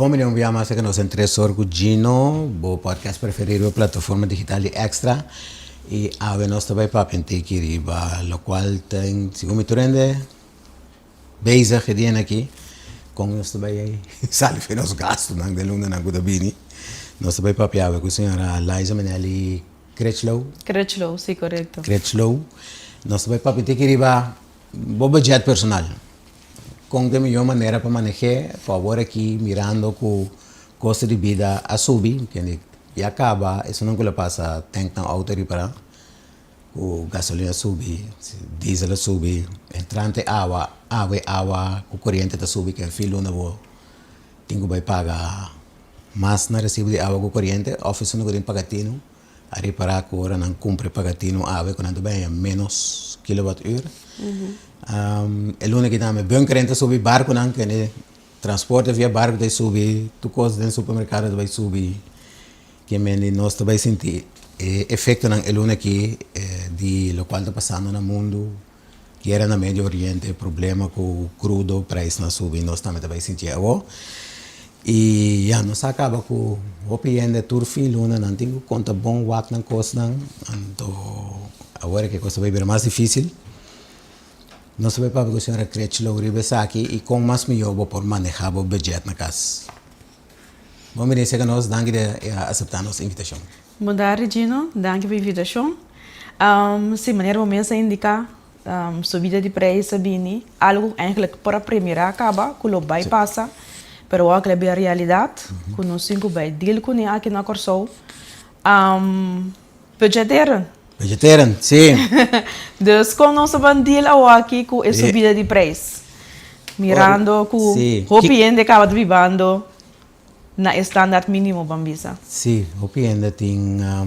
Bom milhão de mais que nós entrevistamos com Gino, o podcast preferido da plataforma digital de Extra. E a nós também para pentir que riba, o qual tem, segundo me turende, bezig gedaan aqui, com nós também sabe que nós gastos não de luna na Gudabini. Nós também papiava com a senhora Liza Meneli Cretchlow. Cretchlow, sim, correto. Cretchlow. Nós também para pentir que riba, bom budget personal. Com de melhor maneira para manejar, por favor aqui mirando que o custo de vida a subir, que e acaba, isso não que passa, tem que auto para o gasolina subir, diesel subir, entrante água, o corrente está subir, que filo não vou, tenho que pagar mais na recibo de água com corrente, oficina não tem pagatino, a reparar que agora não cumpre pagatino água, quando bem menos kWh. El único que também bem corrente subir barco não que transporte via barco vai subir, tu coisa do supermercado vai subir, que nós também sentir efeito não el único que de lo qual está passando no mundo, que era no Médio Oriente, problema com o crudo, preço não subir, nós também sentir agora. E já nós acaba com o opinião de tur filho, não tem conta bom wak na coisa não, então agora que a coisa vai vir mais difícil. Nós vamos para a senhora Cretchlow aqui e com mais melhor por manejar o budget na casa. Vamos dizer que nós danke de aceitar nossa invitação. Bom dia, Regino. Danke pela invitação. Se maneira momento indica subida de preço bini, algo eigenlijk para a primeira acaba, que o bypassa, pero o que é a realidade, que nós cinco vai deal com aqui na Corsou. Budgeteiro. Vegetarian, sim. Dus com nosso bandeira aqui com a subida de preço. Mirando com o cliente acaba vivendo na standard mínimo bambisa. Sim, o cliente tem a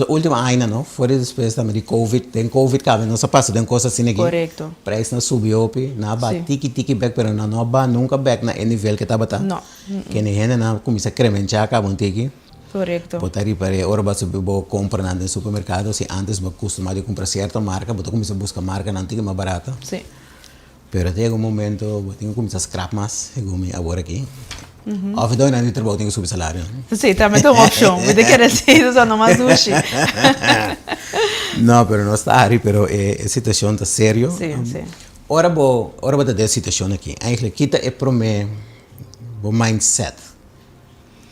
última ano, não? Fora depois também de Covid, tem Covid que não se passa, tem coisa assim aqui. Correto. Preço não subiu, não vai tiki back, pero não vai nunca back na nível que estava tá. Não. Que nem gente não começa a incrementar, acaba um tiki. Correto. Botar para agora você compra no supermercado, se antes você costumava comprar certa marca, você começa a buscar marca antiga mais barata. Sim. Pero até um momento, você tem que começar a scrap mais, como agora aqui. Ou então ainda trabalho tem que subir salário. Sim, também tem uma opção. Você quer dizer só não mais sushi. Não, pero não está aí, pero a situação está séria. Sim, sim. Ora vou ter a situação aqui. Eigenlijk kita é para o mindset.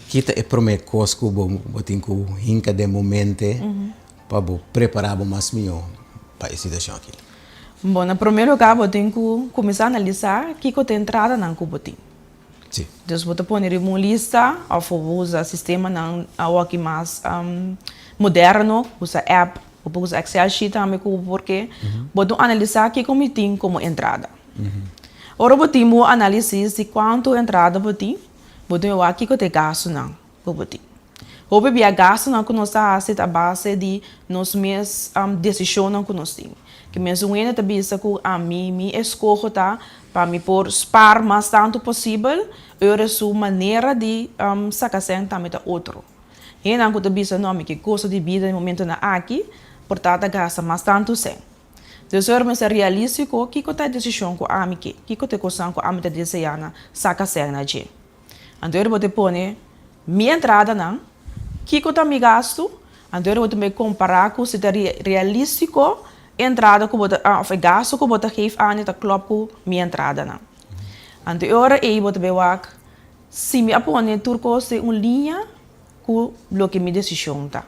Kita é para mim coisa que eu tenho que hinca de momento para preparar mais melhor para a situação aqui. Bom, no primeiro lugar, eu tenho que começar a analisar o que tem entrada na Cubotim. Sim. Então, vou pôr uma lista, ou usar sistema aqui mais moderno, usa app, ou usa Excel sheet também, porque vou analisar o que eu tenho como entrada. Agora, eu tenho análise de quanto entrada eu tenho. Botem aqui que eu tenho gasto não, botem. O bebê gasto não que nós está a base de nós mesmos decisões não que nós temos. Que mesmo ainda também isso que a mim escolho tá para me por spar mais tanto possível, era sua maneira de sacar sem também tá outro. E não que também isso não me que custo de vida no momento na aqui, portanto gasta mais tanto sem. Então, se eu ser realístico, que eu tenho decisão com a mim que eu tenho coisa com a mim desejando sacar sem na gente. Então, eu vou te pôr minha entrada, não? Que eu também gasto. Então, eu vou te comparar com se é realístico entrada que eu vou gasto que eu vou te geven aan het klopt com minha entrada, não? Então, eu vou te ver se me apone turco se uma linha com o que minha decisão tá.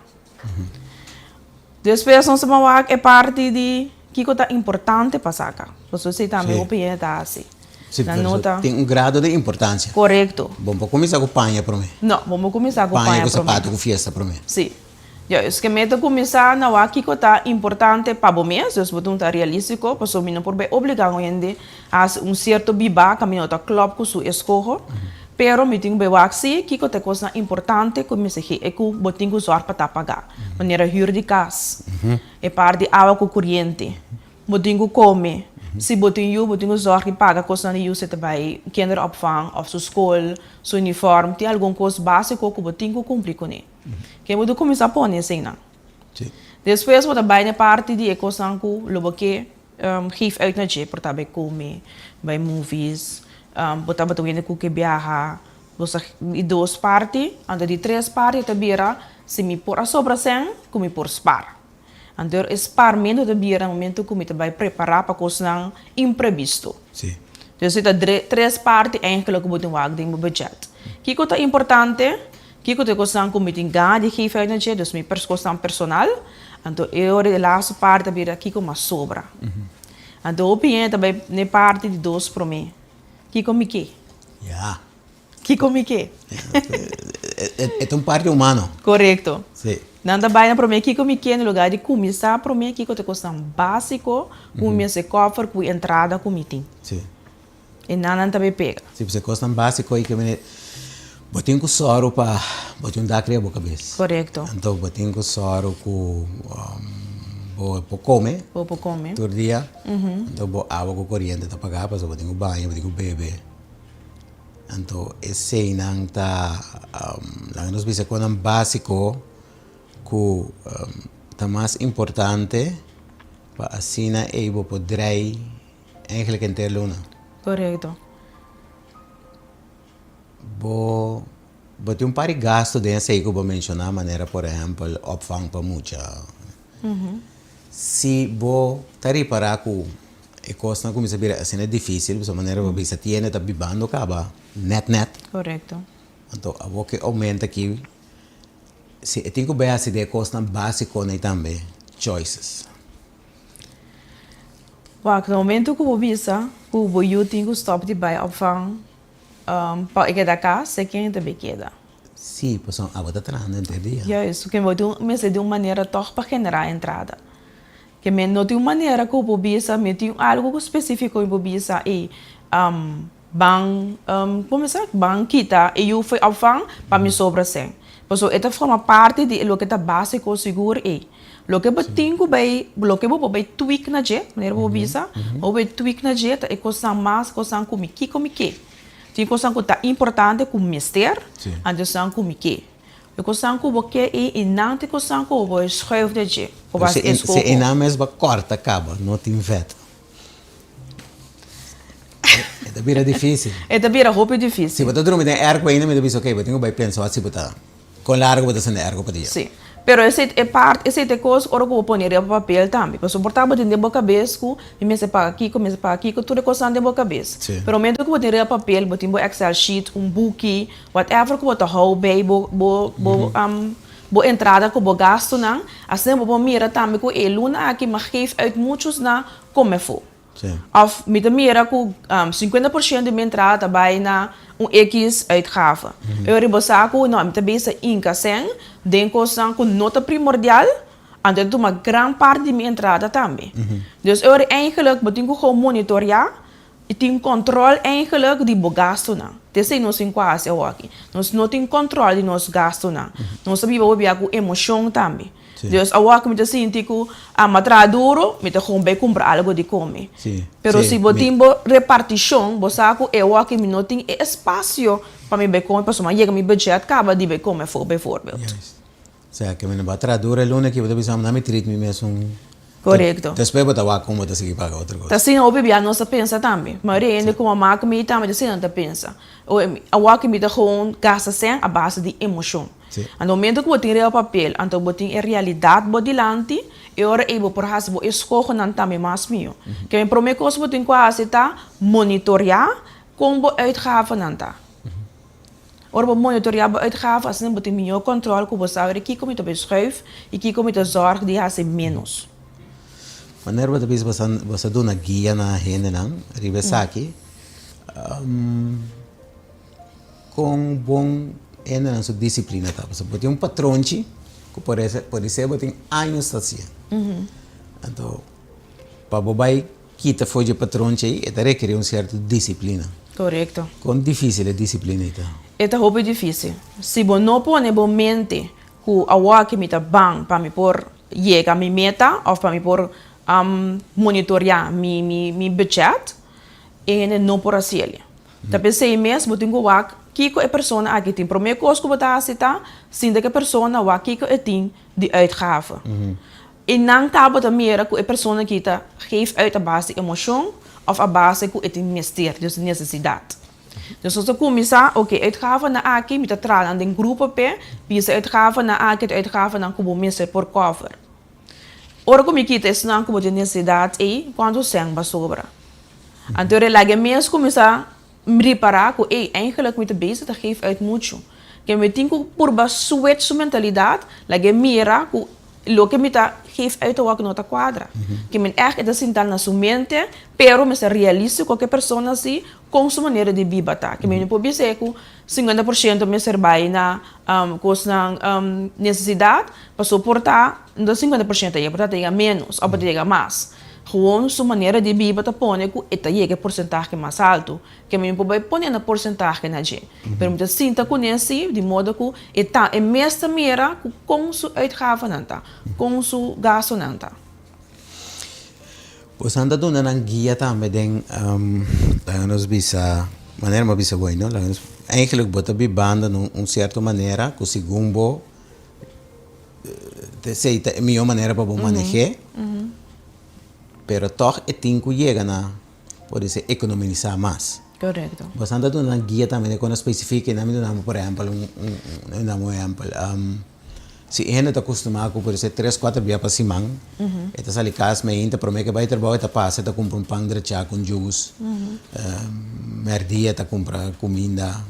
Depois, nós vamos é parte de que é importante para sacar. Você também opinião tá assim. Sim, tem grado de importância. Correto. Vamos começar com panha para mim. Não, vamos começar com panha com sapato, com fiesta para mim. Sim. Isso que me começar na aqui que está importante para você, então você está realístico, para você não pode obrigar a gente a certo biba, caminho está claro com sua escolha, pero me tenho que ver se que é coisa importante que me seja é que você tem que usar para pagar, maneira huur de casa, é parte de água com corrente, você tem que comer. Se você tem zorg que paga coisa na você vai kinderopvang of sua escola, seu uniforme, tem alguma coisa básica que você tem que cumprir com ele. Que você começar a pôr assim, não? Depois você vai na parte de coisa que você geeft uit na je, para comer, bij movies, você vai ter que viajar, Você e duas partes, ando de três partes tabira, se me por a sobra sem, como por spar. Ando spar menos tabira momento como te vai preparar para coisa imprevisto. Sim. Dus het is três partes eigenlijk moeten wagen in mijn budget. Kiko is importante, kiko te kosan com meeting de geef uit je, dus mijn kosan personal. En to de laatste parte bira kiko mas sobra. En to opien também ne parte de dos pro me. Kiko me que? Ja. Kiko me que? É um parte humano. Correto. Sim. Nanda vai na pro me kiko me que no lugar de começar pro me kiko te kosan básico, com minha se cofre com entrada com meeting. Sim. E nada também pega. Se você gosta básico aí que me botem com soro para botem dar cria boca cabeça. Correto. Então botem com soro com bo come. Vou comer. Todo dia. Então bo água com corrente tá pagar para botem com banho, botem com bebê. Então esse não tá lá nos dice quando básico que tá mais importante para assim na ebo poder eigenlijk inteiro luna. Correto. Bo tem par de gasto dessa aí que eu vou mencionar, maneira, por exemplo, opvang para muita. Se bo tá reparar que a coisa como se vira assim é difícil, de maneira que você tiene tá bibando acaba net. Correto. Então, a bo que aumenta aqui, se tem que ver assim de coisa básica né também, choices. Wacht, no momento que eu visa, que eu tenho que stop de bij opvang, para ik da casa, se quem te bequeda. Sim, pois a água tá trando entre dia. Ja, isso que eu vou mas de uma maneira toch para generar a entrada. Que me não tem uma maneira que eu visa, me tem algo específico eu visa e começar kita e eu fui opvang para me sobra sem. Pois esta forma parte de lo que tá básico seguro e lo que eu tenho bem, lo que eu vou bem tweak na je, maneira vou visa, ou bem tweak na je, é coisa mais coisa como que. Tem coisa que tá importante como mister, a coisa como que. Eu coisa que você e não tem coisa que eu vou schuif de je. Se na mesma corta acaba, não tem veto. É bem difícil. É também roupa Se difícil. você dorme em ergo ainda me diz ok, eu tenho que pensar se botar com largo botar sem ergo para dia. Sim. Pero esse é parte, esse é coisa que eu vou pôr no papel também. Porque suportar botar dentro da cabeça, me se paga aqui, tudo é coisa dentro da cabeça. Sim. Pero o momento que eu botar no papel, botar no Excel sheet, book, whatever que eu botar bem, entrada que eu gasto não, assim eu vou mirar também que ele luna aqui me geef uit muitos na como for. Sim. Of met de mira que 50% de minha entrada vai na X uitgave. Eu rebosa que não, met bezig incassen, denk coisa que nota primordial, en dat doet uma grande parte de minha entrada também. Dus eu eigenlijk betingo gewoon monitorear e tem controle eigenlijk de bo gasto na. Desse nós em quase aqui. Nós não tem controle de nós gasto na. Nós sabemos o biaco emoção também. Dus awak met assim tico a matra duro, met gewoon bij comprar algo de comer. Pero se botimbo repartição, bo saco eu aqui me não tem espaço para me comer, para soma chega mi budget acaba de comer for bijvoorbeeld. Sei que me matra duro el lunes que eu pensava na me treat me mesmo. Correcto. Depois botar o como botar seguir pagar outra coisa. Assim o bebê não se pensa também. Mas ainda como a marca me também assim não pensa. O awak me gewoon gasta sem a base de emoção. No momento que botin real papel, então botin a realidade bodilante, eu ebo por hasbo escojo não também mais mio. Que me promete que botin quase tá monitorear como uitgave não tá. Ora monitorear bo uitgave, assim botin mio controle que você sabe que como te beschuif e que como te zorg die hace menos. Maneira você dá uma guia na renda não, revesa aqui, com bom ainda na sua disciplina, tá? Você pode ter patrão que pode ser tem anos assim. Então, para bobai kita foi de patrão aí, é requer certa disciplina. Correto. Com difícil a disciplina então. É roupa difícil. Se você não põe bom mente que a wak me tá bang para me por chega a minha meta ou para me por monitorear mi budget, e não por assim. Tá pensei mesmo, tenho wak kiko é persona aqui tem primeiro coisa que botar cita, sim que persona wa kiko é tem de uitgave. E não tá botar mera que a persona kita geeft uit a base emoção of a base que é tem mister, dus necessidade. Dus als we commissar, oké, uitgaven naar Aki, met de traan aan de groepen P, bisa uitgaven naar Aki, uitgaven naar Kubo Mese por cover. Ora como kita is na kubo de necessidade e quando sem basobra. Então ele lage mês começar preparar com eigenlijk met de bezig dat geeft uit muito. Que me tinha por basuet sua mentalidade, lage mira com lo que me tá geeft uit o nota quadra. Que me echt é sentar na sua mente, pero me se realiza qualquer pessoa assim com sua maneira de viver tá. Que me não pode ser com 50% me serve na necessidade para suportar, então 50% aí, para ter menos ou para ter mais. Gewoon sua maneira de viver tá põe com eta chega porcentagem mais alto, que me não pode pôr na porcentagem na gente. Pero me sinta com esse de modo que eta é mesma mera com sua uitgaven nanta, com sua gasto nanta. Pues anda doon na ng guia também den nos bisa maneira mas bisa bueno, eigenlijk bota bibanda num certa maneira que segundo te sei a melhor maneira para bom manejar. Pero toch é tinco chega na pode ser economizar mais. Correcto. Pues anda doon na guia também quando especifica na minha nome por exemplo se ele está acostumado por ser 3-4 dias para semana, então se ele casa me ainda para mim que vai trabalhar está passa está comprar pão de chá com juice, merdia está comprar comida,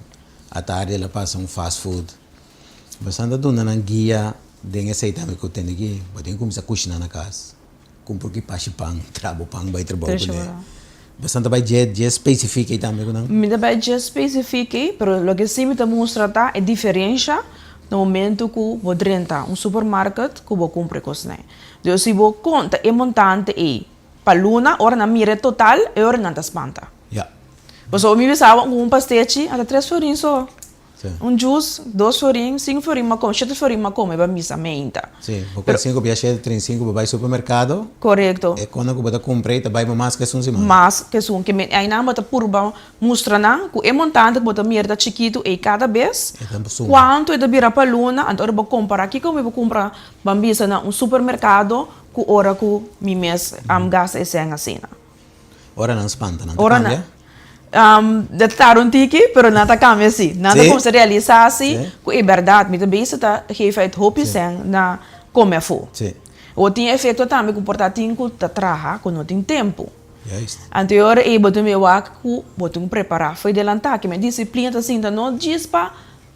à tarde ela passa fast food. Mas anda dando na guia de esse também que eu tenho aqui, pode começar a cozinhar na casa, comprar que peixe pão, pão vai trabalhar com ele. Mas anda vai já especifica também não? Me dá vai já especifica, pero lo que sim me mostra tá é diferença no momento que você entra supermercado que você compra coisas. Então se você conta é montante para luna ora na mira total é ora não espanta. Ja. Você me pensava um pastete até 3 florinhos só. Sim. Juice, 2 florinhos, 5 florinhos, mas como 7 florinhos, mas como é para missa menta. Sim, porque 5 viajes 35 vai supermercado. Correto. É quando você compra, vai mais que um semana. Mas que são que aí não bota purba mostra na que é montante que bota mierda chiquito e cada vez. Quanto é da bira para luna, então eu vou comprar aqui como eu vou comprar bambisa na supermercado que hora que mi mês gasta esse assim. Ora não espanta, não. Ora não. De estar tiki, pero nada cambia assim. Nada como se realizar assim, que é verdade. Me também se tá geeft uit hoop zijn na como for. O tem efeito também que portanto que tá traha quando tem tempo. Anterior e botou me wak que botou preparar foi adelantar que me disciplina assim não diz para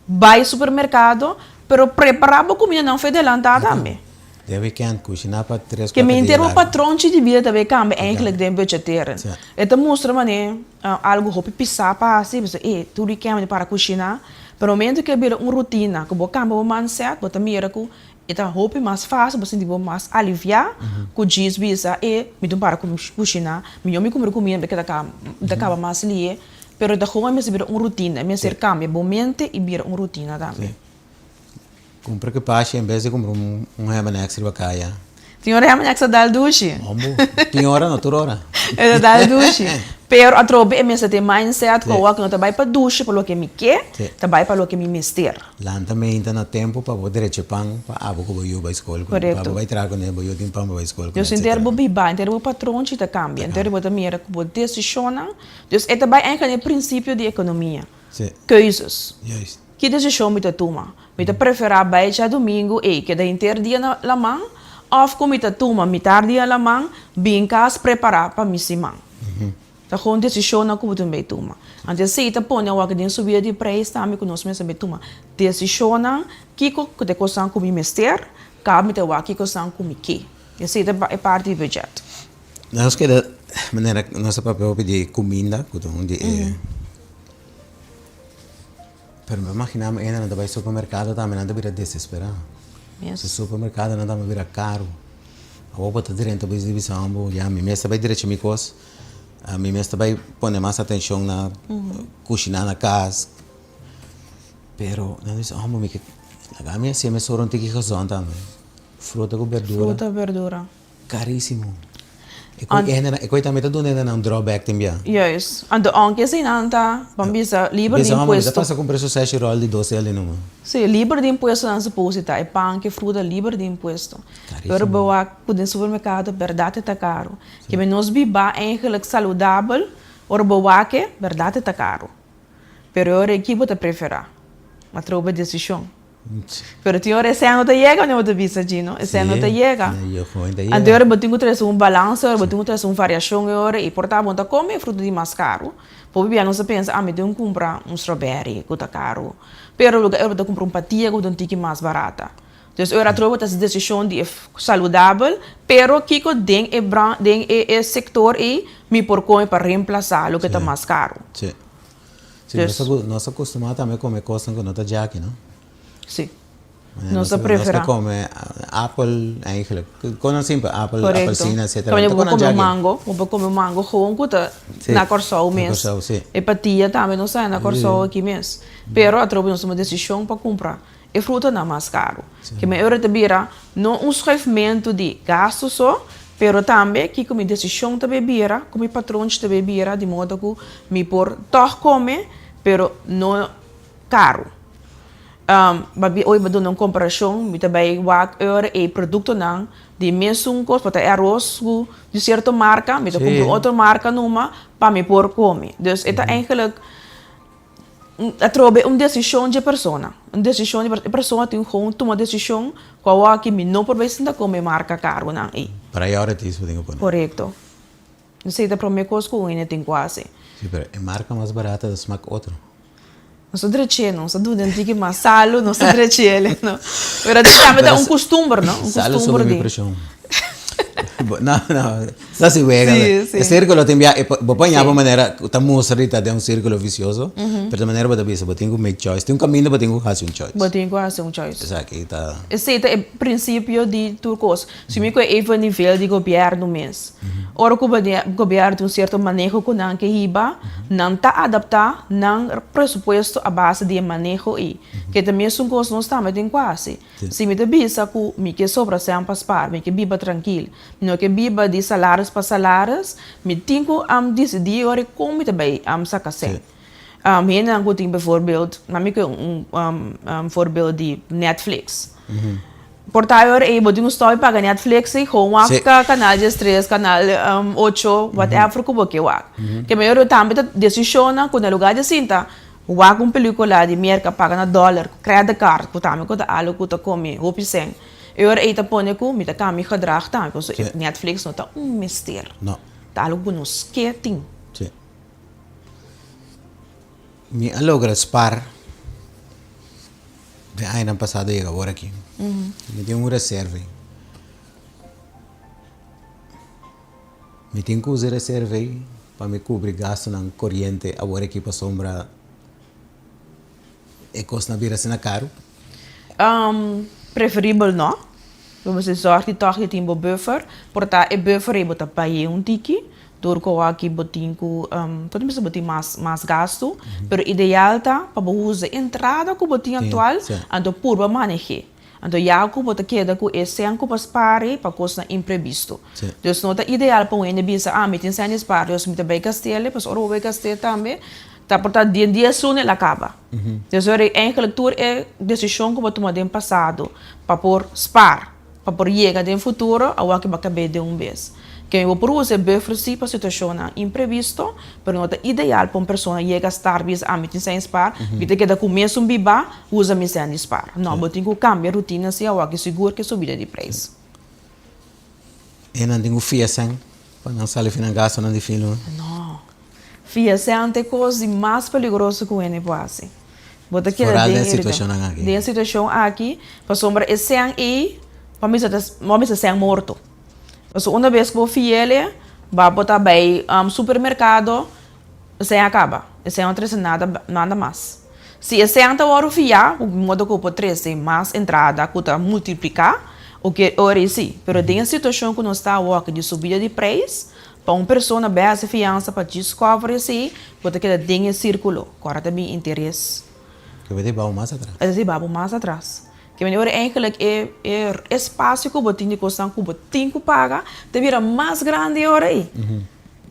vai supermercado, pero preparar a comida não foi adelantar também. Deve cozinhar para 3-4 dias. Que me termo patrão de vida também cambia eigenlijk de budgeteren. Então mostra mané algo hopi pisar para assim, você tudo que é para cozinhar, pero momento que vira rotina, que boca cambia o mindset, bota mira que eta hopi mais fácil, você tipo mais aliviar, que diz bisa me dá para cozinhar, me comer comida porque da acaba mais lie, pero da como me vira rotina, me ser cambia momento e vira rotina também. Compra que peixe em vez de comprar remanex de bacalhau. Tem hora remanex da duche. Tem hora, não toda hora. É da duche. Pero a trobe é mesmo ter mindset que eu não trabalho para duche para o que me quer, trabalho para o que me mister. Lá também ainda no tempo para poder receber pão para abo que eu vou escola. Correto. Para trago né, eu tenho pão para escola. Dus in termo biba, in termo patrão te cambia, in termo da mira que pode decisionar. Dus é também é o princípio de economia. Keuzes. Juist. Que decisão me toma? Me preferar beijar domingo que da inteiro dia na lamang, of como me toma metade dia na lamang, bem cas preparar para missimang. Tá com decisão na como também toma. Antes se tá põe o que den subida de preço também que nós mesmo toma. Decisão na que te cosan com me mester, cabe me te wa que cosan com me que. Esse é parte do budget. Nós que da maneira nossa papel de comida, de pero me imaginava ainda não vai supermercado também não deveria desesperar. Se supermercado não vai virar caro. A roupa está direto para exibição, já me mestre vai direto me cos, a me mestre vai pôr mais atenção na cozinhar na casa. Pero não diz, oh mami que a minha se me soram tem que razão também. Fruta com verdura. Fruta verdura. Caríssimo. E coi também tá dando um drawback também. Juist. En de anke zijn anta, bambisa liever de imposto. Passa comprar só 6 roll de 12 ali não. Sim, liever de imposto dan se posita. E panque, fruta, liever de imposto. Pero bawa kudin supermercado, verdade tá caro. Que me nos biba eigenlijk saudável, or bawa que verdade tá caro. Pero ahora aqui você prefere. Mas trouxe decisão. Pero ti ora esse ano te llega, não te visa Gino. Esse ano te llega. Eu ainda Então ora botinho trazer balanço, ora botinho trazer variação ora e portar bom tá come fruto de mais caro. Por bem não se pensa, me tenho comprar strawberry, que tá caro. Pero lugar eu vou comprar patia, que tem mais barata. Dus ora trouxe essa decisão de saudável, pero kiko den e sector e me por comer para reemplazar o que tá mais caro. Sim. Nós acostumamos também a comer coisas que não tá já aqui, não? Sim. Nós come apple eigenlijk. Gewoon simpel, apple, appelsina, etc. Também vou comer mango, gewoon kuta na corsol mesmo. E patia também não sai na corsol aqui mesmo. Pero a tropa nós uma decisão para comprar. E fruta não mais caro. Que me euro te bira, não sofrimento de gasto só, pero também que como decisão te bebira, como patrão te bebira, de modo que me por toch come, pero não caro. Hoy ba não comparação, me também wak e produto não de mesmo coisa, para arroz de certa marca, me compro outra marca numa para me por comer. Dus é eigenlijk trobe decisão de pessoa. Decisão de pessoa tem uma decisão qual que me não por vez ainda comer marca caro não. Priorities wat dingen ponen. Correcto. Não sei da primeira coisa que ainda tem quase. Sim, pero a marca mais barata da smaak outro. Não sou direito, não sou doente que mais salo, não sou direito, não. Pero também é costume, não? Salo sob minha pressão. Não, está se juega. O círculo tem via, põe a maneira, estamos ahorita de círculo vicioso, pero de maneira para bisa, tenho que make choice, tem caminho para tenho que fazer choice. Tenho que fazer choice. Exato, está. Esse é o princípio de tudo coisa. Se me conhece even nível de governo mês, ora que o governo tem certo manejo com não que riba, não está adaptado, não pressuposto a base de manejo e que também são coisas não está, mas tem quase. Se me te bisa que me que sobra sem paspar, me que biba tranquilo. No que biba de salários para salários, me tenho decidir ora como também sacar sem. Hena eu tenho bijvoorbeeld, namelijk voorbeeld de Netflix. Portanto, eu tenho story para Netflix e com o canal de 3, canal 8, whatever que você quer. Que melhor também decisiona quando é lugar de cinta. Wag película de merca paga na dólar, credit card, que também que algo que come, hopi sem. Eu eita pone ku mita kami gedrag também, porque Netflix não tá mistério. Não. Tá algo nos que tem. Sim. Me logra spar de ano passado e agora aqui. Me tem reserva. Me tem que usar reserva para me cobrir gasto na corrente agora aqui para sombra. E custa na vira sendo caro? Preferível não. Você sorte que tem um buffer, portanto, buffer é botar pagar tiki, door que aqui botin com, todo mundo botin mais gasto, pero ideal tá para usar entrada com botin atual, então por manejar. Então já que botar queda com esse ano para spare para coisa imprevisto. Então não tá ideal para o ene bisa, me tem sem spare, eu me também castelo, mas ora vai castelo também. Tá portanto dia soon ela acaba. Então eigenlijk tour é decisão que tomar no passado para por spar, para por chegar no futuro, a que vai acabar de vez. Que eu por usar buffer sim para situação imprevisto, pero não é ideal para uma pessoa chegar a estar bis a meter sem spar, que te queda começo biba, usa me sem spar. Não, mas tem que cambiar rotina se a que seguro que subida de preço. E não tem o fiação para não sair final gasto não de filo. Não. Fiação é coisa mais perigosa que o N pode. Bota que fora da situação aqui. Da situação aqui, para sombra esse ano e para mim se ser morto. Então uma vez que eu fiel, vai botar bem supermercado, sem acaba. Esse ano não nada mais. Se esse ano eu fiar, o modo que eu vou trazer mais entrada, que eu multiplicar, o que ora sim. Pero tem a situação que não está a de subida de preço. Para uma pessoa bem fiança para descobrir se pode que tem círculo, agora também interesse. Que vai ter mais atrás. Vai mais atrás. Que melhor eigenlijk é espaço que eu tenho que custar que eu tenho que pagar, te vira mais grande agora aí.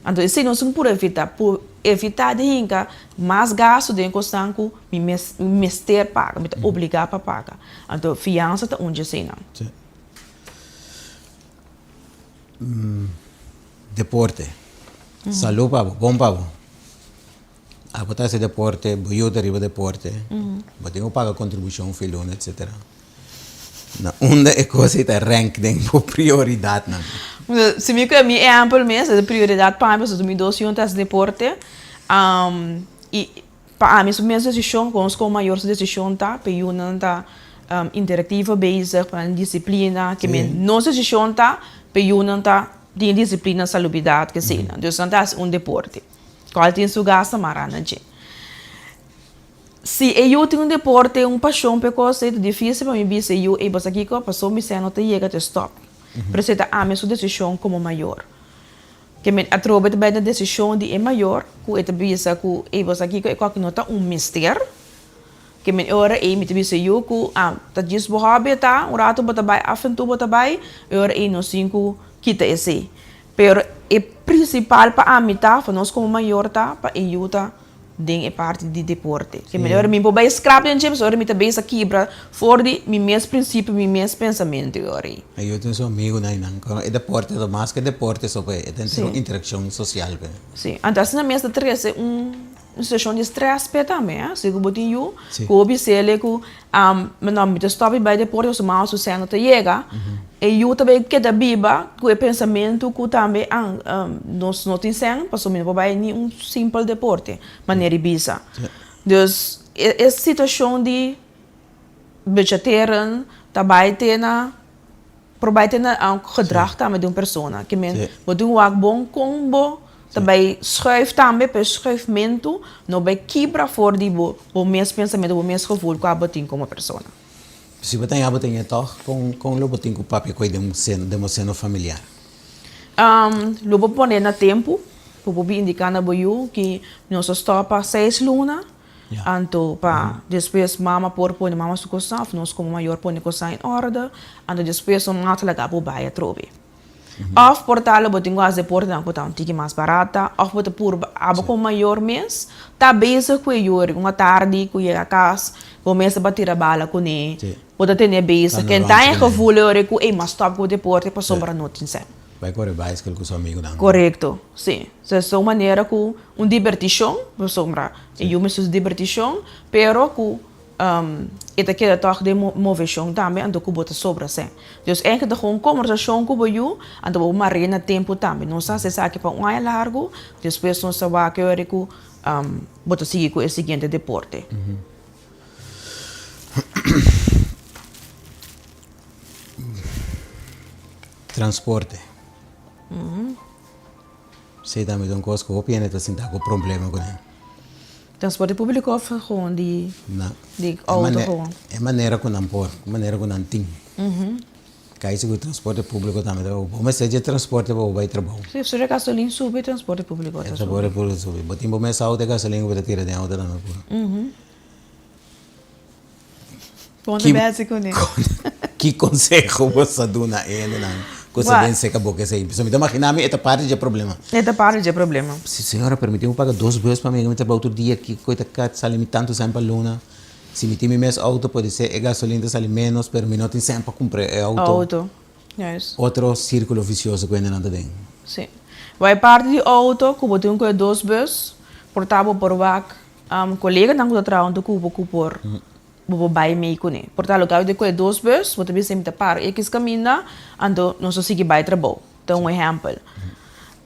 Então se não são por evitar de hinca mais gasto de custar que me mester paga, me obrigar para pagar. Então fiança tá onde sei não. Sim. Deporte, salud pavo, bom pavo. a botar esse deporte, boiou arriba deporte, mas tenho paga contribuição, filho, etc. Na onda é coisa que rank tem por prioridade, não. Se me que é amplo mesmo, a prioridade para mim, se me dou esse deporte, e para mim, mesmo decisão, com o maior decisão, tá, para eu não tá interativa, base, para disciplina, que me não decisão, tá, para eu não tá de disciplina, salubridade, que seja. Então, não tá deporte. Qual tem sua gasta, marana, se eu tenho deporte, paixão, para coisa, é difícil para mim, se eu aqui, passou, me sendo, te chega, te stop. Precisa a minha decisão como maior. Que me atrobe também a decisão de é maior, que é bisa que é aqui que é nota mistério. Que me ora me bisa eu que tá diz bohabe tá, rato bota bai, afentu bota bai, ora no cinco kita esse. Pero é principal para a mim tá, para nós como maior tá, para eu tá ding é parte de deporte. Que melhor mim por bem scrap de chips, ora me tá bem aqui para for de mi mesmo princípio, mi mesmo pensamento ora. Aí eu tenho um amigo na Inan, é deporte, mais que deporte, só é tem uma interação social. Sim, então na mesa três é sessão de stress também, se eu botar eu, que observe que não me stop by deporte, os maus os sendo te chega, e eu também que da biba, que é pensamento que também nós não tem sen, passou me vai nem simples deporte, maneira bisa. Então, essa situação de vegetarian, também tem na probeer een gedrag met een persoon. Que men we doen ook bom combo. Daarbij schuift também para schuifmento, não vai quebrar fora de o mesmo pensamento, o mesmo gevoel que a botin como pessoa. Se você tem a botinha toch com o botin com o papi que de uma cena familiar. Lobo poner na tempo, para indicar na boiú que nós stopa 6 luna. Anto pa depois mama por põe mama su coisa, nós como maior põe coisa em ordem, anto depois um nato laga po baia trobe. Of portalo botin quase deporte não botar um tique mais barata, of botar por aba com maior mês, tá bezig com eu uma tarde com a casa, o mês bater a bala com ele, botar ter bezig, quem tá em gevoel ore com ei mas stop com deporte para sombra notícia. Vai correr bicycle com seu amigo não. Correto, sim. É uma maneira com divertição, para sombra. E eu me sou divertição, pero com esta que é toch de movição também, ando com bota sobra assim. Então, é que com conversação com eu, ando com uma rena tempo também. Não sei se sabe para um largo, depois não sabe que eu com bota seguir com o seguinte deporte. Transporte. Sei também uma coisa que eu penso assim tá com problema com ele. Transporte público of gewoon die auto gewoon. É maneira que não pôr, maneira que não tem. Cai se o transporte público também dá bom, mas seja transporte para o vai trabalho. Se você gasolina sube transporte público tá. Transporte público sube, botim bom mais auto gasolina para tirar de auto também por. Ponto básico né. Que consejo você dá na ele não? Coisa bem seca boca sei. Só me dá imaginar esta parte de problema. Esta parte de problema. Se a senhora permitiu pagar 2 vezes para mim, eu me trabalho outro dia que coisa que sale me tanto sempre luna. Se me tem mais auto pode ser a gasolina sale menos, pero me não tem sempre para comprar auto. Auto. Yes. Outro círculo vicioso que ainda não tem. Sim. Vai parte de auto, que botem com 2 vezes, portável por vac, colega não está trabalhando com o por bobo bai mei kune. Portanto, o de coi 2 vezes, você também sempre para X caminha, ando não só seguir bai trabalho. Então, um exemplo.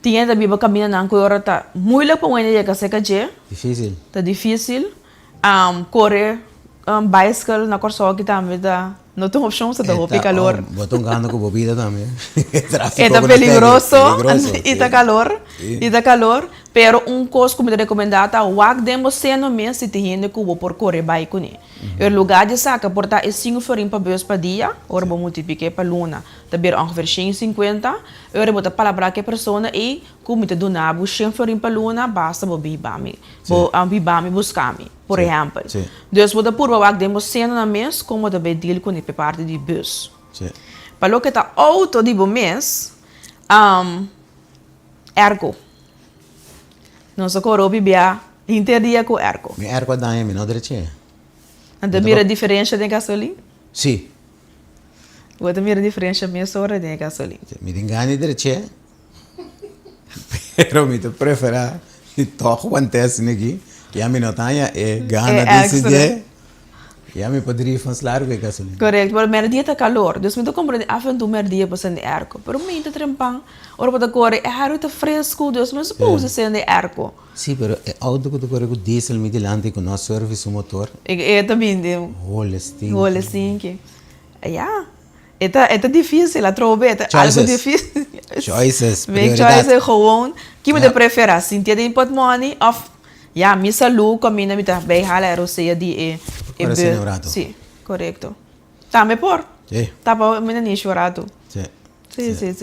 Tinha da biba caminha não coi ora tá muito para onde é que se caje. Difícil. Tá difícil. Correr bicycle na corso que também tá não tem opção se dá o calor. Botou ganho com bebida também. É peligroso e tá calor. E tá calor. Pero coisa que me recomendada, o que demos sendo mesmo se tem gente que por correr bike com ele. O lugar de saca portar é 5 florin para bus para dia, ora vou multiplicar para luna, também ongeveer 150. Ora botar palavra que a pessoa e como te donar, 100 florin para luna, basta vou bibami. Vou bibami buscar-me, por exemplo. Então, vou dar por o que demos sendo na mês, como também deal com ele parte de bus. Para o que está auto de bom mês, ergo. Não só corro bibia interdia com ergo. Me ergo dá em não direito. Anda mira a diferença de gasolina? Sim. Você mira a diferença minha hora de gasolina? Me engane direito. Pero me te prefere e toco acontece aqui. Ya me notanha gana extra. decidir. Ya me poderia fazer largo que gasolina. Correto, mas mer dia tá calor. Dus me tô comprando af en toe mer dia passando de arco. Pero me tá trempang. Ora para correr, é raro tá fresco, dus me supose sendo de arco. Sim, pero auto que tu corre com diesel me delante com nosso serviço motor. E também de Olha, sting. olha assim que. Ja. É difícil, a trove, é algo Choices. difícil. Choices, Make prioridade. choices gewoon. Que me Ja. de prefera, sentir de input money of ja, mi salu combina mi tá bem hala era você de Para ser ignorado. Sim, correto. Tá me por. Sim. Tá para me nem chorado. Sim. Sim.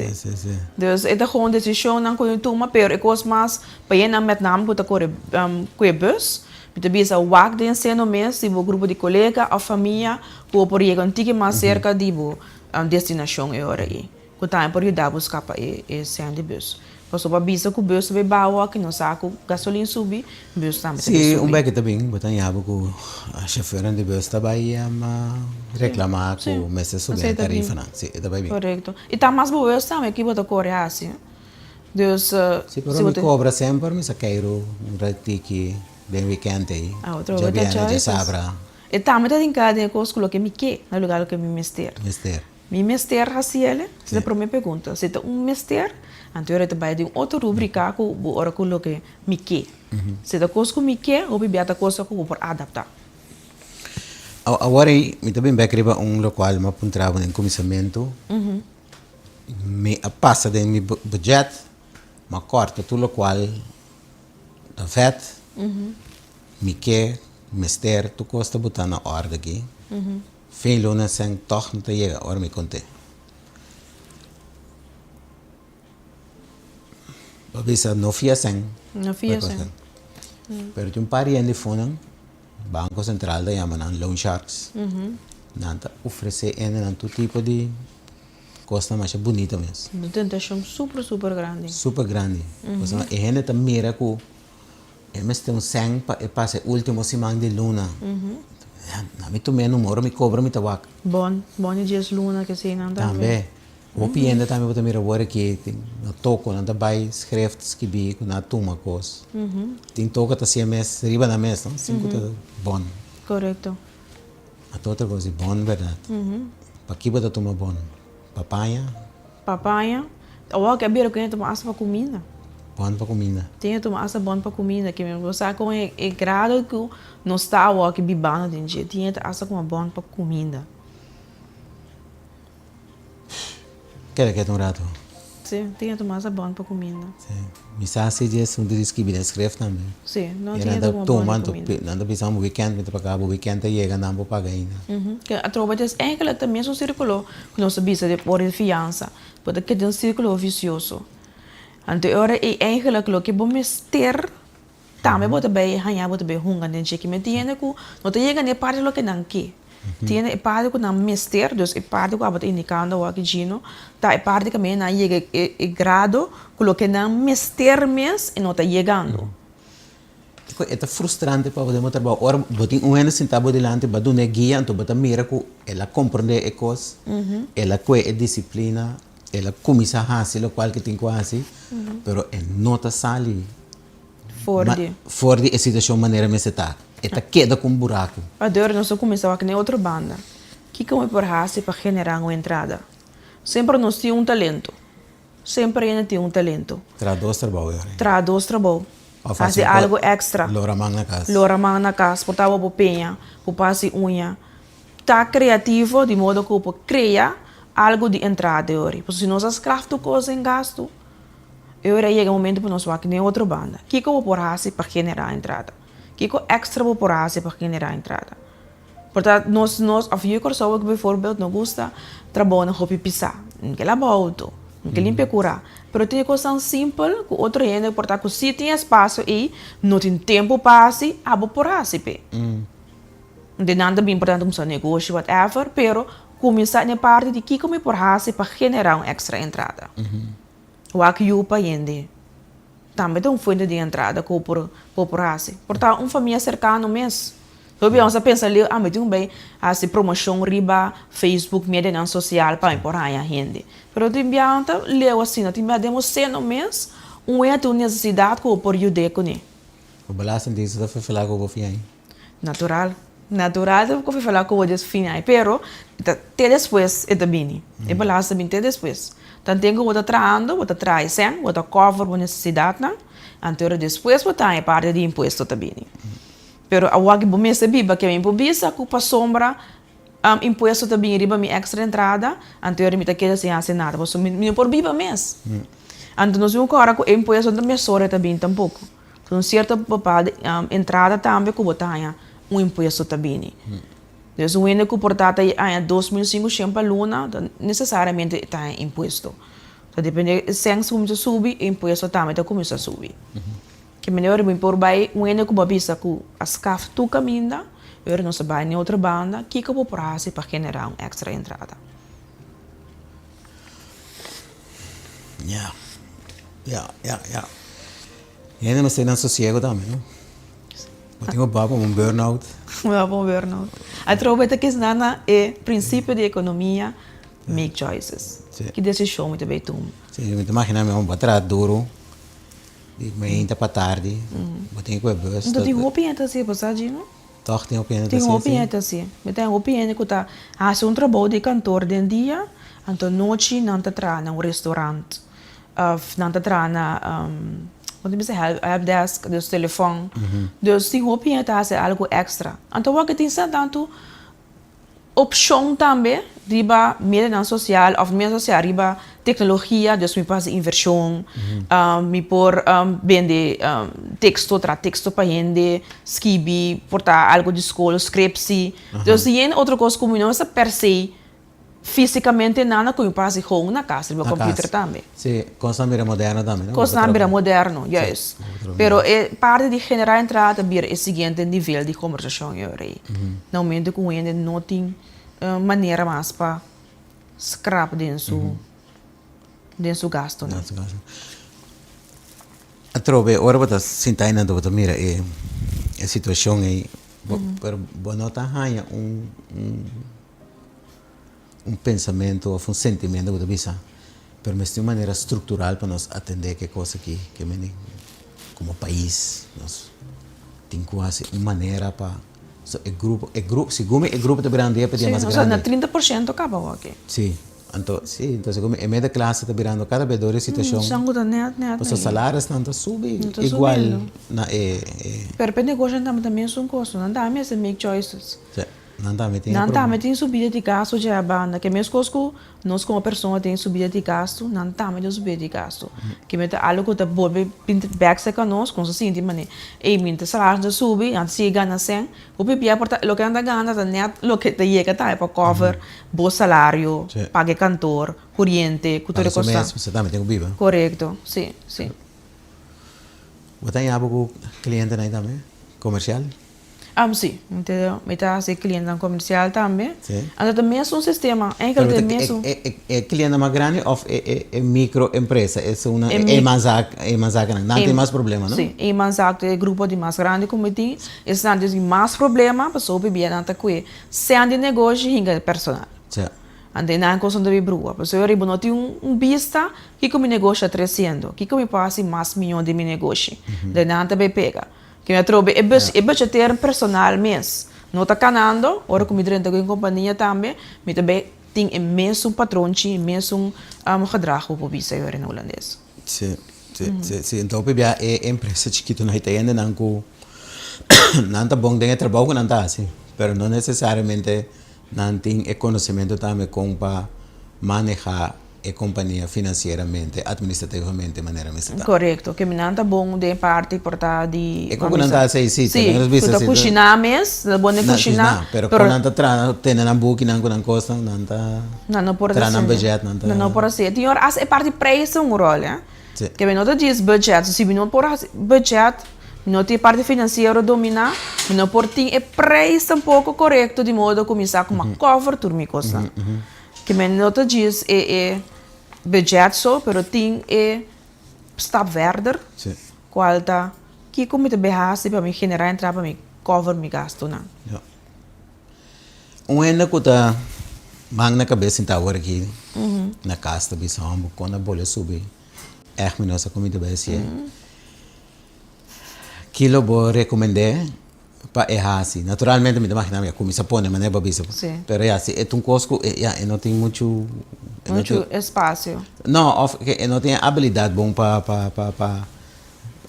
Dus het is gewoon decisão não kon toma, pero ik was mas para na met name com a corre bus. Met de bisa wak de ensino mês, tipo grupo de colega ou família, que por ir contigo mais cerca de destinação é hora aí. Com tempo por ajudar buscar para ser de bus. Passou para bisa que o bus vai bawa que não saco gasolina subir, bus também Sim, beco também, botar em abo com a chauffeur de bus também a reclamar com o mestre subir a tarifa, não? Sim, também bem. Correto. E tá mais boa também que bota corre assim. Dus Sim, pero me cobra sempre, me saqueiro, ratiki, bem weekend aí. outro Já outra viene, já choices. sabra, E também tá em cada coisa que me que, no lugar que me mister. mister. Mi mister hasiele, se para me pergunta, se tem mister, então eu vai de outra rubrica que o ora que me que. Se da coisa que me que, ou bibiata coisa que eu por adaptar. Agora, me também vai criar local, mas para trabalho em comissamento, me passa de meu budget, mas corta tudo local, da vet, me que, mister, tu custa botar na ordem aqui. Veel lonen zijn toch niet te llegar, ahora me conté. Babisa no fia sen. No fia sen. Pero yung pari yan telefonan, Banco Central da llaman loan sharks. Nanta ofrece en todo tipo de costa mais bonita mesmo. De tentação super grande. Super grande. Pues e gente também mira que eles têm sen para passa último semana de luna. Na mi tu meno moro mi cobra mi tabak. Bom dias luna que sei não Também. O piende também botar mira agora que tem na toco na dabai schrift que bi na tuma cos. Tem toca tá sia mes riba na mes, não? Cinco tá bom. Correto. A outra coisa é bom, verdade. Para que botar toma bom? Papaya, Papaya. Ou que abrir que toma asa para comida. bom para comida. Tem que tomar asa bom para comida que mesmo você com grado que não está o que bibana de dia. Tem que asa com bom para comida. Quer que é um rato? Sim, tem que tomar asa bom para comida. Sim. Mensagem de um diz que bem escreve também. Sim, não E tem que nada tomar bom tomando, para comida. nada pensar um weekend, me para cá, o weekend chega não vou pagar ainda. Que a trova é eigenlijk também um círculo que nós sabemos de por fiança, porque que é um círculo vicioso. Então, agora é eigenlijk o que vamos ter, também bota bem, hanha bota bem hunga dentro que me tiene que não tem chega nem parte do que não quer. Tiene parte que não mister, dus é parte que abate indicando o que gino, tá é parte que me não chega é grado com o que não mister mes e não está chegando. É frustrante para poder trabalhar. Ora, botin um ano sentado delante, badu ne guia, então bota mira que ela compreende a coisa, ela que é disciplina, ela começa a fazer o qual que tem que fazer, pero não está sali. Fora de situação maneira me se tá. Ela queda com buraco. Agora nós começamos a nem outra banda. Que como por raça para generar uma entrada. Sempre nós temos talento. Sempre ainda tem talento. Traduz trabalho. Traduz trabalho. Fazer algo extra. Lora mang na casa. Lora mang na casa. Portava por penha, por passe unha. Tá criativo de modo que pode criar algo de entrada hoje. Porque se nós escravo coisa em gasto, agora chega o momento para nós fazer nem outra banda. Que como por raça para generar entrada. Que extra por raça para generar entrada. Portanto, nós of je pessoa que, bijvoorbeeld, não gosta trabalhar na hobby pisar. Não quer lavar auto, não quer limpar cura. Mas tem coisa tão simples que outro gente, portanto, se tem espaço e não tem tempo para se, abo por raça. Não tem nada bem importante como seu negócio, whatever, pero começar na parte de que como por raça para generar uma extra entrada. O que eu para gente. Também tem fonte de entrada por raça. Portanto, família cercana mesmo. Eu penso pensar ali, mas tem bem a promoção riba Facebook, mídia social para empurrar a gente. Mas tem bem leu assim, tem bem demos sendo mesmo, uma necessidade que eu por ajudar com ele. O belasting diz que foi falar com o fim aí. Natural. Natural, eu vou falar com vocês final, pero até depois é também. É balança bem até depois. Então tem que você trabalhando, você traz sem, você cover a necessidade, né? Então depois você tem parte de imposto também. Pero a wag bo mesa biba que me pobisa com pa sombra imposto também riba mi extra entrada, então eu me tá queda sem fazer nada, você me por biba mes. Então nós vamos agora com imposto também sora também tampouco. Então certa papada entrada também que botar imposto também. Então o único portata é 2.500 para luna, necessariamente tem imposto. Então depende se começa a subir, imposto também começa a subir. Que melhor me por vai o único babisa com as caf tu caminha, eu não sei em outra banda, que eu vou para generar extra entrada. Yeah. E ainda não sei não sossego também, não? Eu tenho papo um burnout. Vamos ver não. A trouxa que nana é princípio de economia, make choices. Que decisão muito bem tu. Sim, eu imagino me bater duro. De manhã para tarde. Eu tenho que bus. Então tem opinião assim, passagem, não? Toch tem opinião assim. Tem opinião assim. Eu tenho opinião que tá faz um trabalho de cantor de dia, então noite não tá tra na restaurante. Não tá tra na quando me helpdesk, dus telefone. Dus die hoop je te hacer algo extra. Então, wat ik tanto opção também, riba media social, of media social, riba tecnologia, dus me passa inversão, me por vende texto para gente, skibi, portar algo de escola, scripsi. Dus die outra coisa como não é per se fisicamente nada que eu passe home na casa, no computer também. Sim, constante moderna também, não? Constante moderno, yes. Pero parte de generar entrada vir é o seguinte nível de conversação eu rei. Não mente com ele não tem maneira mais para scrap dentro gasto, né? A trove, ora você sinta ainda do você mira a situação aí, pero não tá ganha pensamento ou sentimento que você pero mas de uma maneira estrutural para nós atender que coisa que me como país nós tem quase uma maneira para o grupo se como o grupo de grande é pedir mais grande na 30% acaba aqui sim então como a média classe está virando cada vez pior situação os salários não subem igual na pero para negócio também é um custo não dá mesmo make choices não tem subida de gasto de a banda, que mesmo que nós como pessoa tem subida de gasto, não tem subida de gasto. Que mete algo que tá bolbe back se conosco, com assim de maneira. E minta salário de subir, antes se ganha sem, o pipia porta, lo que anda ganha da net, lo que te llega tá para cover, bom salário, pague cantor, corrente, cultura costa. Você também tem que viver. Correto, sim. Você tem algo cliente aí também, comercial? Sim, entendeu? Me tá assim cliente comercial também. Sim. Então também é um sistema, é que tem mesmo. É cliente mais grande ou é microempresa? É mais grande, não tem mais problema, não? Sim, é mais alto, é grupo de mais grande como tem, estão tem mais problema, pessoa bebia não tá com sem de negócio hinga personal. Sim. Ande não coisa de brua, pessoa ribo não tem vista que como negócio está crescendo, que como passa mais milhão de negócio, de não também pega. Que me trobe é budgeteiro personal mesmo. Não está canando, ora como dentro da companhia também, me também tem imenso patrão, imenso gedrag op visa eu no holandês. Sim. Então, bebia é empresa chiquita não tem ainda não tá bom de trabalho não tá assim, pero não necessariamente não tem conhecimento também como para manejar a companhia financeiramente, administrativamente de maneira mais correto, que não está bom de parte portar de é como não está assim, sim, tu cozinhar mesmo, bom de cozinhar, pero quando não está tendo na book não costa, não está não por assim, não budget, não por assim, tem hora é parte preço um rol, que me nota diz budget, se me não por budget não tem parte financeira dominar, não por tem é preço um pouco correto de modo começar com uma cover turmi costa. Que me nota diz budget só, pero tem stap verder. Sim. Qual tá que como te behase para me generar entrar para me cover me gasto não. Ja. Ainda que tá mang na cabeça então agora aqui na casa também são quando a bolha subir, é melhor essa comida vai ser. Kilo bo recomendé para así. Naturalmente me imagino que como se pone, maneira babisa. Sí. Pero ya si es un cosco, ya no tiene mucho Mucho espacio. no, que não tem habilidade bom para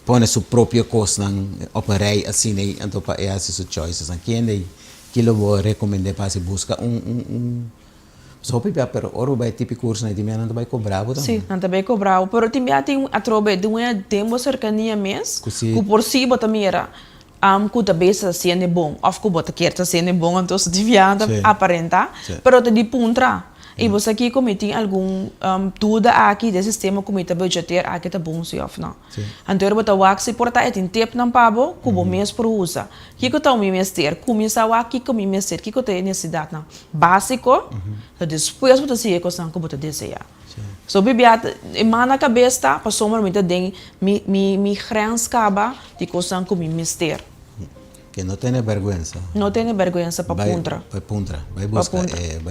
pôr sua própria coisa na operar assim, né? Então para essas suas choices, aqui ainda que eu vou recomendar para se buscar só para pero oro vai tipo curso né, também não vai cobrar, então. Sim, não também cobrava. Pero também tem a trobe de uma tempo cercania mês, Così. que por si bota mira, que também se sente bom, ou que bota quer se sente bom, então se devia Sim. aparentar, Sim. pero te di puntra. E você aqui comete algum dúvida aqui desse sistema comete budgeteiro aqui tá bom se of não. Sim. Então você wax se porta é tem tempo não pabo, cubo mês por usa. Que que tá o mês ter, começa o aqui como mês ter, que tem necessidade não. Básico, depois você se ecosan como você deseja. So bibiat emana cabeça passou uma muito den mi grens caba de coisa como mês ter. Que não tem vergonha. Não tem vergonha para puntra. Vai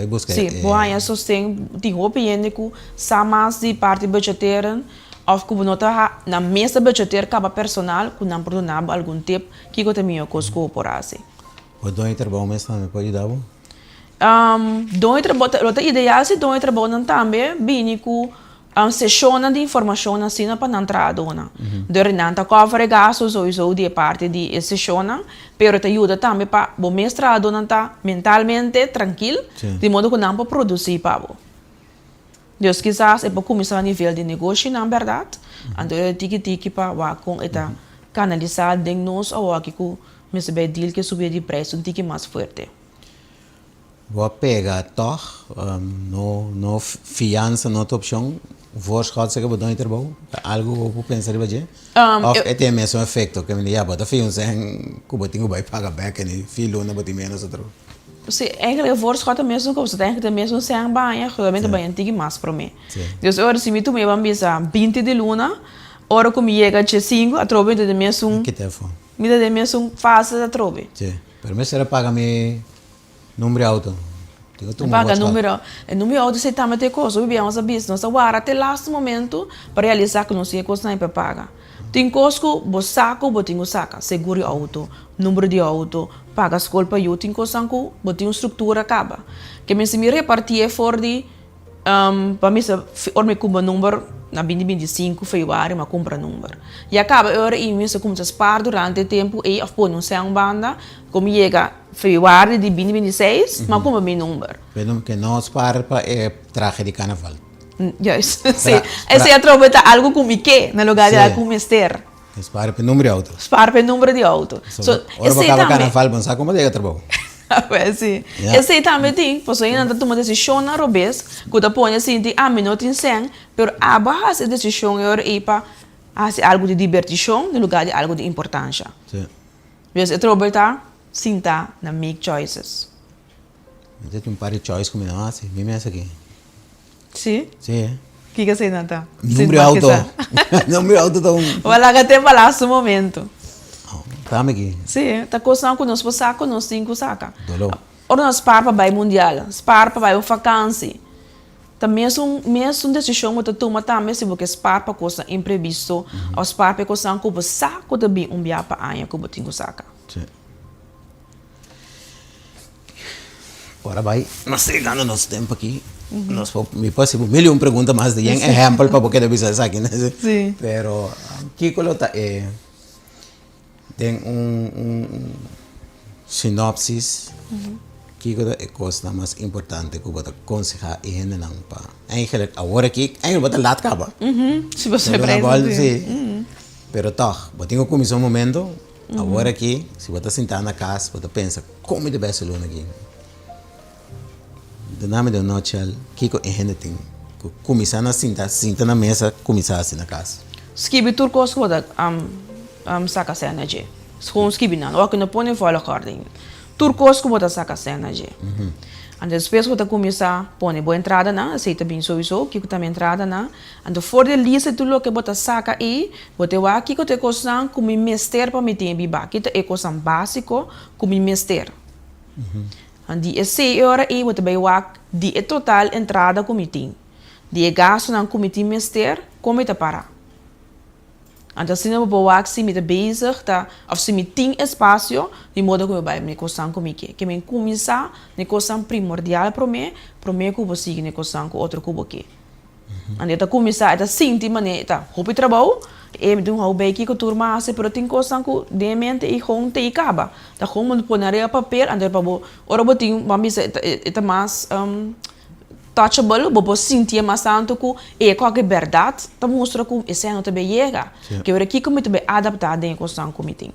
buscar. Sim, boa, eu sustento, tenho opinião que sa mais de parte budgeteira, ou que não está na mesa budgeteira cada personal, que não perdonava algum tempo, que eu também coisa corporasse. O dono trabalho mesmo também pode dar bom. Dois trabalho, outra ideia se dois trabalho não também, bem que sessiona de informação assim para não entrar dona. Dori não tá cover gastos ou isso de parte de sessiona, pero te ajuda também para o mestrado não tá mentalmente tranquilo, de modo que não para produzir para o. Deus quizás é para começar a nível de negócio na verdade, então eu tiki para o com eta canalizar de nós ou aqui que me se deal que subir de preço um tiki mais forte. Vou pegar toch, no fiança, não outra opção. Vou escolher se eu vou dar intervalo. Algo que pensar em fazer. Ou tem mesmo efeito que me diga, bota fiança, que eu tenho que pagar back, né? Filho não botar menos outro. Sim, eigenlijk voorschot mesmo que você tem que ter mesmo sem banha, realmente banha tem mais para mim. Dus ora se me tu me van bisa 20 de luna, ora como chega de 5, a trobe de mesmo. Que telefone? Me de mesmo fase da trobe. Sim. Pero me será paga me número auto. Paga número auto se também tem coisa, vivemos a business, agora até last momento para realizar que não sei coisa nem para pagar. Tem coisa que você saca, você tem que sacar, seguro auto, número de auto, paga escola para eu, tem coisa que você tem uma estrutura acaba. Que me se me repartir for de para mim se or me compra número na 2025 februário mas compra número. E acaba hora e me se começa a spar durante tempo e of põe um sem banda, como chega februário de 2026, mas compra meu número. Pero que não spar para traje de carnaval. Yes, sim. Esse é aproveita algo como que na lugar de algo mister. Spar para número auto. Spar para número de auto. So, esse também carnaval, mas sabe como é trabalho? Sim. Esse também tem, pois ainda toma decisão na robes, que tu põe assim de minuto em 100, pero abaixo essa decisão é para fazer algo de divertição no lugar de algo de importância. Sim. Mas aproveita sinta na make choices. Tem um par de choices como não assim, me mesmo aqui. Sim? Sim. O que você nota? Número auto. Número auto tá Wala ka te falar no momento. Tama aqui. Sim, tá coçando com nós passar com nós cinco saca. Dolor. Ora nós par para vai mundial, par para vai uma vacância. Também mesmo decisão que tu toma também se você par para coisa imprevisto, ou par para coisa que você saca também dia para anha que você tem que saca. Sim. Agora vai, nós chegando nosso tempo aqui. Nós me possível mil pergunta mais de exemplo para porque deve ser aqui, né? Sim. Pero Kiko lo tem sinopsis Kiko é coisa mais importante que eu vou aconselhar e gente não para eigenlijk agora aqui eigenlijk vou laat acaba. Se você presta. Sim. Pero toch, vou ter que começar um momento agora aqui, se você sentar na casa, você pensa como é deve ser luna aqui. Do nome do notchal, Kiko é gente tem começar na sentar na mesa, começar assim na casa. Skibi turcos que você saca cena de. Gewoon skibi não, ou que não põe fora a ordem. Turcos que você saca cena de. And depois você começa põe boa entrada na, aceita bem sowieso, que também entrada na. And for the lista tudo que você saca aí, você vai aqui que te coisa como mister para meter biba, que é coisa básico como mister. And die is 6 euro aí você vai wak die é total entrada como tem. Die gasto na como tem mister, como te para. Então, se não vou se me bezig, tá, ou se me tem espaço, de modo que eu vai me coçar comigo. Que me começar, me coçar primordial para mim que eu vou seguir me coçar com outro cubo aqui. Então, começar, tá sentir maneira, tá, roupa trabalho, e me dou bem que a turma hace, pero tem coçar com de mente e com te acaba. Tá, como pôr na papel, então, para ora vou ter, vamos dizer, é mais touchable, vou sentir mais tanto que qualquer verdade, tá mostra que esse não também chega. Que eu aqui como também adaptado em coçar com meeting.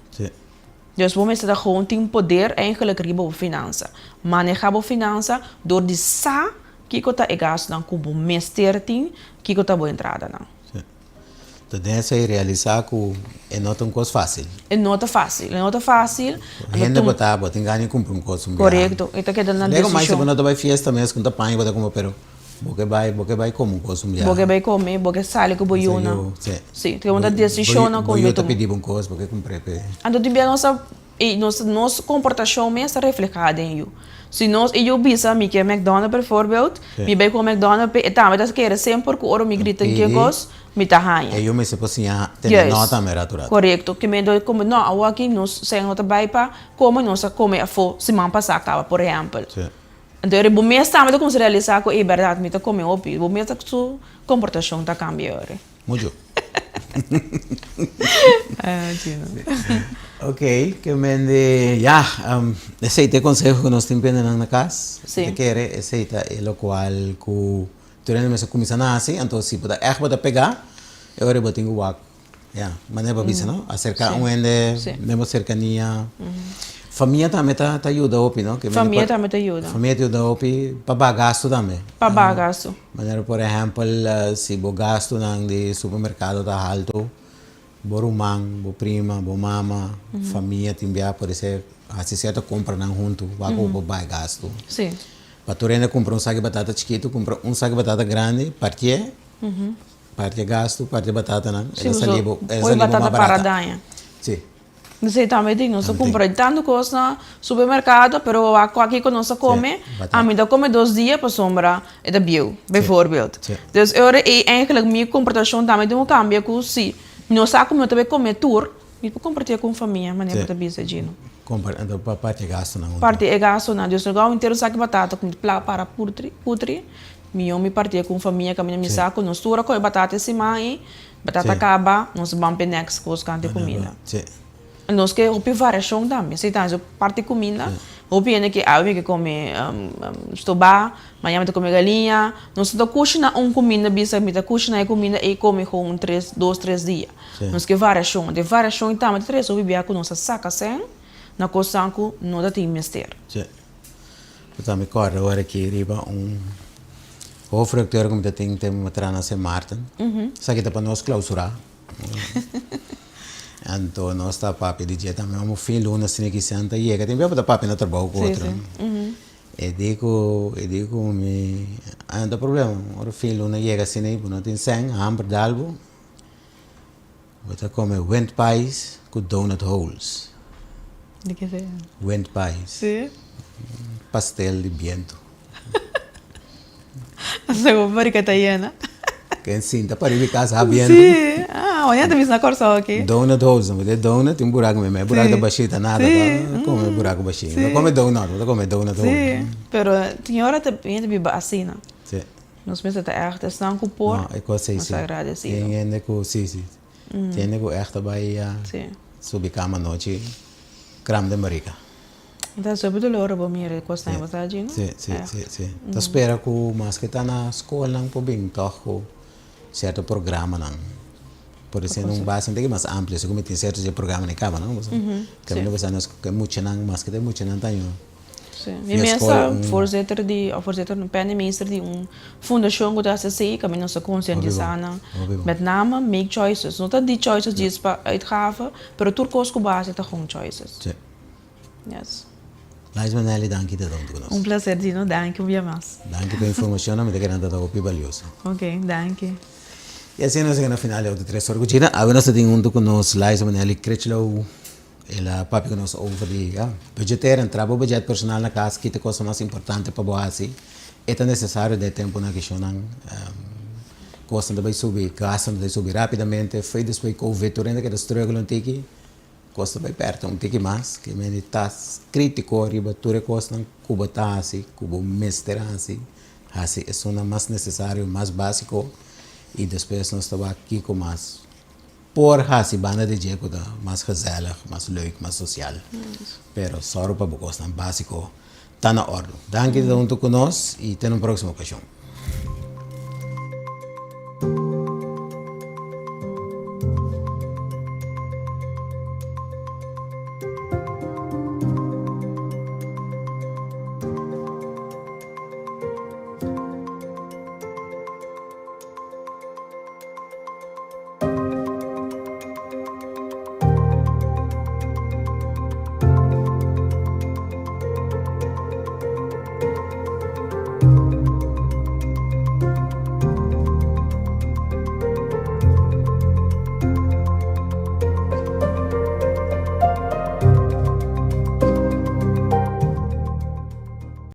Dus we moeten gewoon ten poder eigenlijk riba finança. Manejar a finança door de sa que eu tá egas dan kubo mester tin que eu tá boa entrada não. Então, dessa aí realizar que é não tão coisa fácil. É nota fácil, é nota fácil. Ainda botar engano comprar um coisa. Correto, então que dando na decisão. Mais se você vai fiesta mesmo, quando apanha botar como pero. Porque vai como coisa mulher. Porque vai comer, porque sai que boiuna. Sim, tem uma decisão na com eu te pedi um coisa porque comprei. Então também nossa comportação mesmo reflejada em eu. Se nós eu bisa me que McDonald's bijvoorbeeld, me vai com McDonald's, tá, mas das queira sempre que ora me grita que gosto, me tá ranha. Eu me se assim, tem nota meratura. Correto, que me do como não, aqui nós sem nota vai para como nós come a fo semana passada acaba, por exemplo. Então, o mês está como se realizar com a verdade, me tá come opi, o mês tá sua comportação tá cambiando. Muito. Ok, que mende ya, esse consejo que nós temos na casa, que quer esse é o qual que tu não me começa a assim, então se pode echt pegar, eu vou ter o wak, ya, mas não é para isso não, acercar ende, nemos cercania. Família também tá ajuda opi, não? Família também te ajuda. Família te ajuda opi para bagasto também. Para bagasto. Maneira, por exemplo, se o gasto de supermercado tá alto, bo rumang, bo prima, bo mama, família também pode ser assim certo compra não junto, vai com vai gasto. Sim. Para tu ainda comprar saco de batata chiquito, compra saco de batata grande, parte gasto, parte batata não. Essa batata paradanha. Sim. Não sei também tem, nós compramos tanto coisa no supermercado, pero aqui que nós come, a mim dá come 2 dias para sombra é da bio, bijvoorbeeld. Dus eigenlijk minha comportação também tem cambio que se nós sabemos também comer tour, e para compartilhar com a família, mas não é para bisa gino. Compra, então parte gasto não. Parte é gasto não, dus eu inteiro saco de batata com para putri, me partilha com a família, caminha me saco, nós tour com batata cima e batata acaba, nós vamos para next coisa cante comida. Nós que opi variação também, se tá, parte comida, opi é que que come estobá, amanhã me come galinha, nós tô cozinha comida, bisa me tá cozinha comida e come com 2, 3 dias. Nós que variação, de variação também, 3 opi bia com nossa saca sem, na coisa que não dá tem mister. Sim. Então me corre agora aqui riba hoofdredacteur como tem uma trana sem Martin. Sabe que para nós clausurar. Então, nós está papi de dia também, vamos fim luna se que senta e tem bem para papi na trabalho com outro. E digo me, não tem problema, o fim luna chega assim aí, não tem sangue, hambre d'albo. Você come wind pies com donut holes. De que é? Wind pies. Sim. Pastel de viento. Essa é uma marica italiana. Quem sinta para ir casa viento. Sim. Olha, tem na cor só aqui. Donut holes, não é donut, tem buraco mesmo, buraco da baixita nada, come buraco baixinho. Não come donut, não come donut holes. Sim, pero tem hora também de biba assim, não? Sim. Nós mesmo até echt staan com por. Não, é coisa assim. Tem ainda com sim. Tem ainda com echt Bahia. Sim. Subir cama noite, creme de marica. Então, sobre o loro, vou me recostar em você, não? Sim. Então, espera que o mais que está na escola, não pode bem, toco certo programa, não. Por isso, não basta ter mais amplo, se como tem certos programas na cama, não? Que não você não que muito não, mas que tem muito não tem. Sim. E mesmo voorzitter no minister die fundação que está assim, que não se conscientizar, met name make choices, não tá de choices die is para uitgaven, pero turcos com base tá com choices. Sim. Yes. Lais Manelli, danke te donde conosco. Placer, Dino, danke un mais. Danke per l'informazione, mi che è andata più valiosa. Ok, danke. E assim nós chegamos no final de 3 horas. Agora nós temos junto com nós Lais Manelli, Cretchlow, ela papi que nós over de vegetariano, trabalho budget personal na casa, que é a coisa mais importante para você. É necessário de tempo na questão Costa vai subir, gastam vai subir rapidamente, foi depois com o vetorino que struggle um tiki, costa vai perto um tiki mais, que me está crítico, riba ture costa, cuba tá assim, cuba mesterasi, assim, é uma mais necessário, mais básico, e depois nós estamos aqui com mais, por assim, banda de jeito mais gezellig, mais leuk, mais social. Pero só para o costa básico, está na ordem. Danke de junto conosco e até na próxima ocasião.